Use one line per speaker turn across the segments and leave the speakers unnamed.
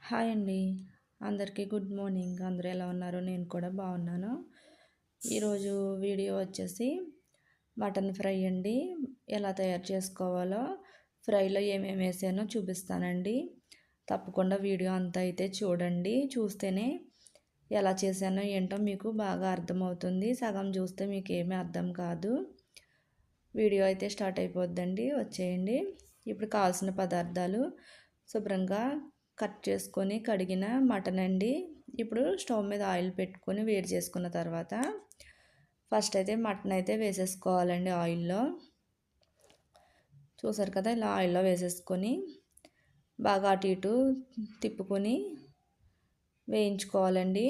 Hi అండి. అందరికీ good morning. అందరూ ఎలా ఉన్నారు? నేను కూడా బాగున్నాను. ఈరోజు వీడియో వచ్చేసి మటన్ ఫ్రై అండి. ఎలా తయారు చేసుకోవాలో, ఫ్రైలో ఏమేమి వేసానో చూపిస్తానండి. తప్పకుండా వీడియో అంతా అయితే చూడండి. చూస్తేనే ఎలా చేశానో ఏంటో మీకు బాగా అర్థమవుతుంది. సగం చూస్తే మీకు ఏమీ అర్థం కాదు. వీడియో అయితే స్టార్ట్ అయిపోద్దండి. వచ్చేయండి. ఇప్పుడు కావాల్సిన పదార్థాలు శుభ్రంగా కట్ చేసుకొని కడిగిన మటన్ అండి. ఇప్పుడు స్టవ్ మీద ఆయిల్ పెట్టుకొని వేడి చేసుకున్న తర్వాత ఫస్ట్ అయితే మటన్ అయితే వేసేసుకోవాలండి ఆయిల్లో. చూసారు కదా, ఇలా ఆయిల్లో వేసేసుకొని బాగా అటు ఇటు తిప్పుకొని వేయించుకోవాలండి.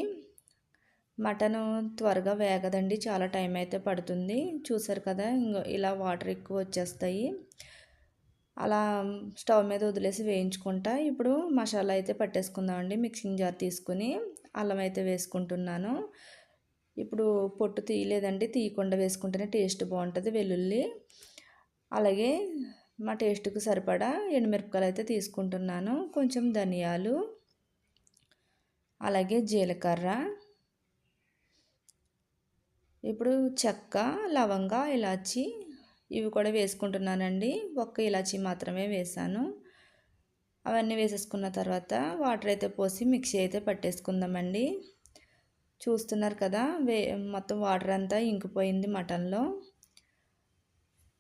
మటన్ త్వరగా వేగదండి, చాలా టైం అయితే పడుతుంది. చూసారు కదా, ఇలా వాటర్ ఎక్కువ వచ్చేస్తాయి. అలా స్టవ్ మీద వదిలేసి వేయించుకుంటా. ఇప్పుడు మసాలా అయితే పట్టేసుకుందామండి. మిక్సింగ్ జార్ తీసుకుని అల్లం అయితే వేసుకుంటున్నాను. ఇప్పుడు పొట్టు తీయలేదండి, తీయకుండా వేసుకుంటేనే టేస్ట్ బాగుంటుంది. వెల్లుల్లి, అలాగే మా టేస్ట్కి సరిపడా ఎండుమిరపకాయలు అయితే తీసుకుంటున్నాను. కొంచెం ధనియాలు, అలాగే జీలకర్ర, ఇప్పుడు చెక్క, లవంగ, ఇలాచి ఇవి కూడా వేసుకుంటున్నానండి. ఒక్క ఇలాచి మాత్రమే వేసాను. అవన్నీ వేసేసుకున్న తర్వాత వాటర్ అయితే పోసి మిక్సీ అయితే పట్టేసుకుందామండి. చూస్తున్నారు కదా, మొత్తం వాటర్ అంతా ఇంకిపోయింది మటన్లో.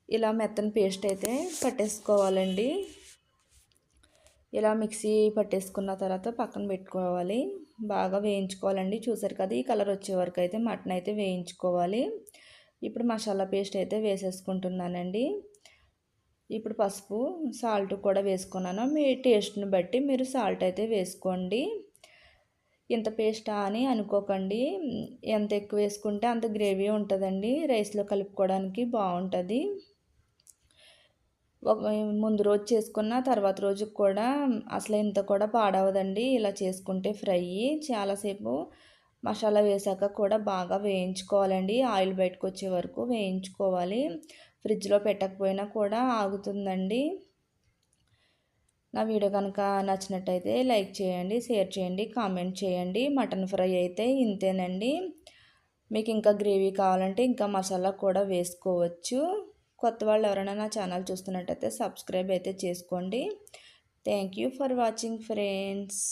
ఇలా మెత్తని పేస్ట్ అయితే పట్టేసుకోవాలండి. ఇలా మిక్సీ పట్టేసుకున్న తర్వాత పక్కన పెట్టుకోవాలి. బాగా వేయించుకోవాలండి. చూసారు కదా, ఈ కలర్ వచ్చే వరకు అయితే మటన్ అయితే వేయించుకోవాలి. ఇప్పుడు మసాలా పేస్ట్ అయితే వేసేసుకుంటున్నానండి. ఇప్పుడు పసుపు, సాల్ట్ కూడా వేసుకున్నాను. మీ టేస్ట్ని బట్టి మీరు సాల్ట్ అయితే వేసుకోండి. ఇంత పేస్టా అని అనుకోకండి. ఎంత ఎక్కువ వేసుకుంటే అంత గ్రేవీ ఉంటుందండి. రైస్లో కలుపుకోవడానికి బాగుంటుంది. ముందు రోజు చేసుకున్న తర్వాత రోజుకి కూడా అసలు ఇంత కూడా పాడవదండి. ఇలా చేసుకుంటే ఫ్రై చాలాసేపు మసాలా వేసాక కూడా బాగా వేయించుకోవాలండి. ఆయిల్ బయటకు వచ్చే వరకు వేయించుకోవాలి. ఫ్రిడ్జ్లో పెట్టకపోయినా కూడా ఆగుతుందండి. నా వీడియో కనుక నచ్చినట్టయితే లైక్ చేయండి, షేర్ చేయండి, కామెంట్ చేయండి. మటన్ ఫ్రై అయితే ఇంతేనండి. మీకు ఇంకా గ్రేవీ కావాలంటే ఇంకా మసాలా కూడా వేసుకోవచ్చు. కొత్త వాళ్ళు ఎవరైనా నా ఛానల్ చూస్తున్నట్టయితే సబ్స్క్రైబ్ అయితే చేసుకోండి. Thank you for watching friends.